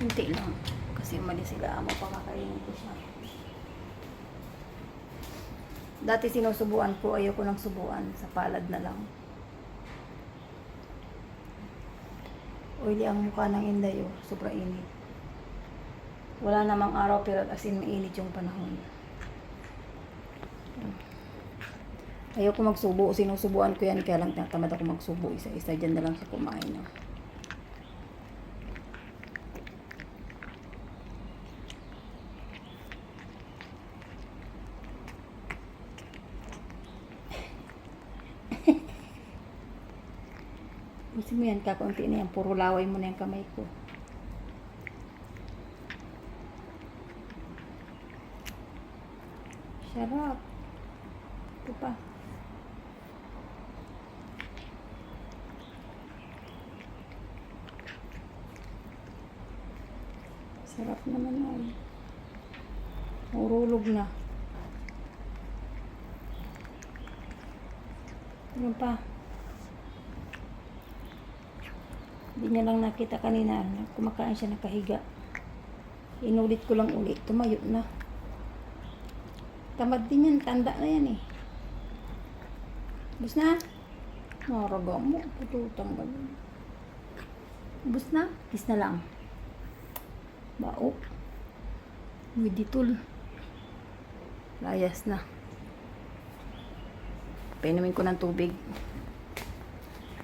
Hinti lang. Kasi umalis sila amo, pakakainin ko siya. Dati sinusubuan ko, ayoko nang subuan. Sa palad na lang. Oily ang mukha ng Inday, oh. Sobrang init. Wala namang araw pero as in mainit yung panahon. Ayoko magsubo. Sinusubuan ko yan. Kaya lang tinatamad ako magsubo. Isa-isa dyan na lang sa kumain. No? Gusto mo yan, kakaunti na yan. Puro laway mo na yung kamay ko. Sarap. Ito pa. Sarap naman ay. Urulog na. Ano pa? Hindi niya lang nakita kanina. Kumakain siya nakahiga. Inulit ko lang ulit. Tumayo na. Tamad din yan. Tanda na yan eh. Bus na? Naraga mo. Pututang ba yun? Bus na? Kiss na lang. Bao. Widitul. Layas na. Painumin ko ng tubig.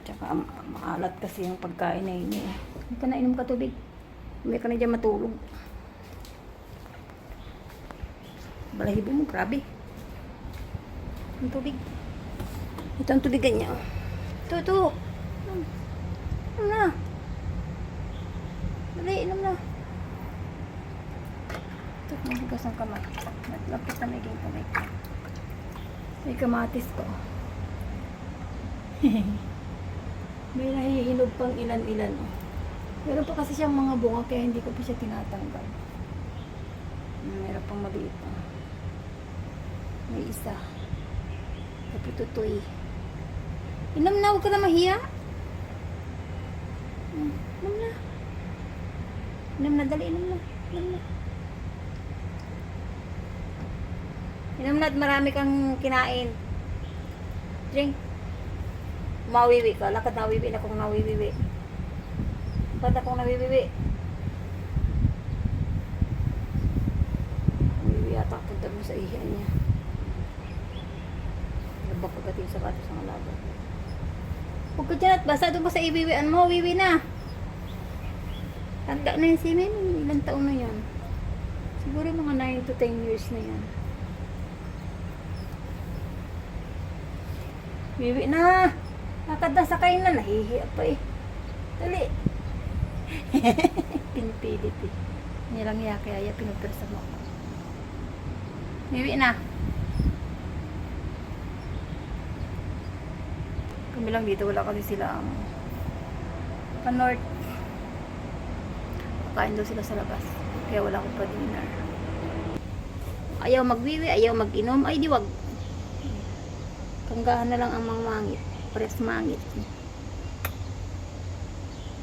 Tsaka maalat kasi yung pagkain na yun eh. Hindi ka na inom ka tubig. Hindi ka na dyan matulog. Balahibo mo, grabe. Ang tubig. Ito ang tubigan niya. Ito. Inom na. Dali, inom na. Ito, mahigas ng kamay. Natlapit na may kamay ko. May kamatis ko. May nahihinog pang ilan-ilan. Meron pa kasi siyang mga bunga kaya hindi ko pa siya tinatanggal. Meron pang maliit. May isa. Kapututoy. Inom na, huwag ka na mahiya. Inom na. Inom na, dali, inom na. Inom na. Inom na at marami kang kinain. Drink. Mawiwi ka. Lakad nawiwi na kung nawiwiwi. Lakad na kung nawiwiwi. Nawiwi yata. Punta mo sa ihian niya. Labak agad yung sapatos ng alaga. Huwag ka dyan at basa doon ka sa iwiwian mo. Wiwi na. Tanda na yung simen. Ilang taon na yan. Siguro mga 9 to 10 years na yan. Wiwi na. Lakad na, sakay na. Nahihiya pa eh. Dali. Pinipilit eh. Nilang hiya kaya pinupirsa mo ako. Wiwi na. Kami lang dito. Wala kasi sila pa-north. Kain daw sila sa labas. Kaya wala akong pa-dinner. Ayaw magwiwi. Ayaw mag-inom. Ay di wag. Kanggahan na lang ang mga mangit. Pares mangit.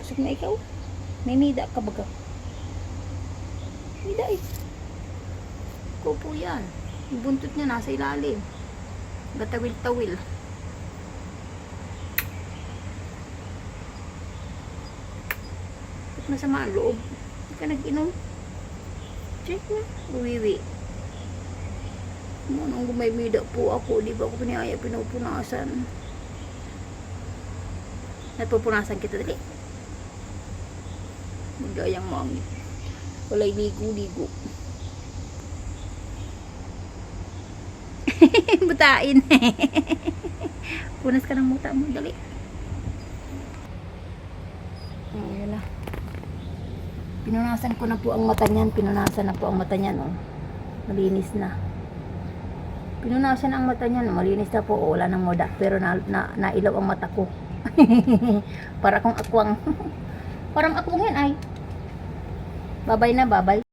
Busog na ikaw. May nida ka baga. Nida eh. Ikaw po yan. Yung buntot niya nasa ilalim. Gatawil-tawil. Ba't masama ang loob? Hindi ka nag-inom? Check na. Uwiwi. Nung gumaymida po ako, di ba ako pinayaya pinupunasan? Nagpupunasan kita dali. Magayang mangit. Walay ligo-ligo. Butain. Punas ka ng muta mo, dali. Ayun na. Pinunasan ko na po ang mata niyan. Pinunasan na po ang mata niyan, oh. Malinis na. Pinunasan ang mata niya, malinis na po, wala nang moda, pero nailaw ang mata ko. Para akong akwang. Parang akwang yan ay. Babay na, babay.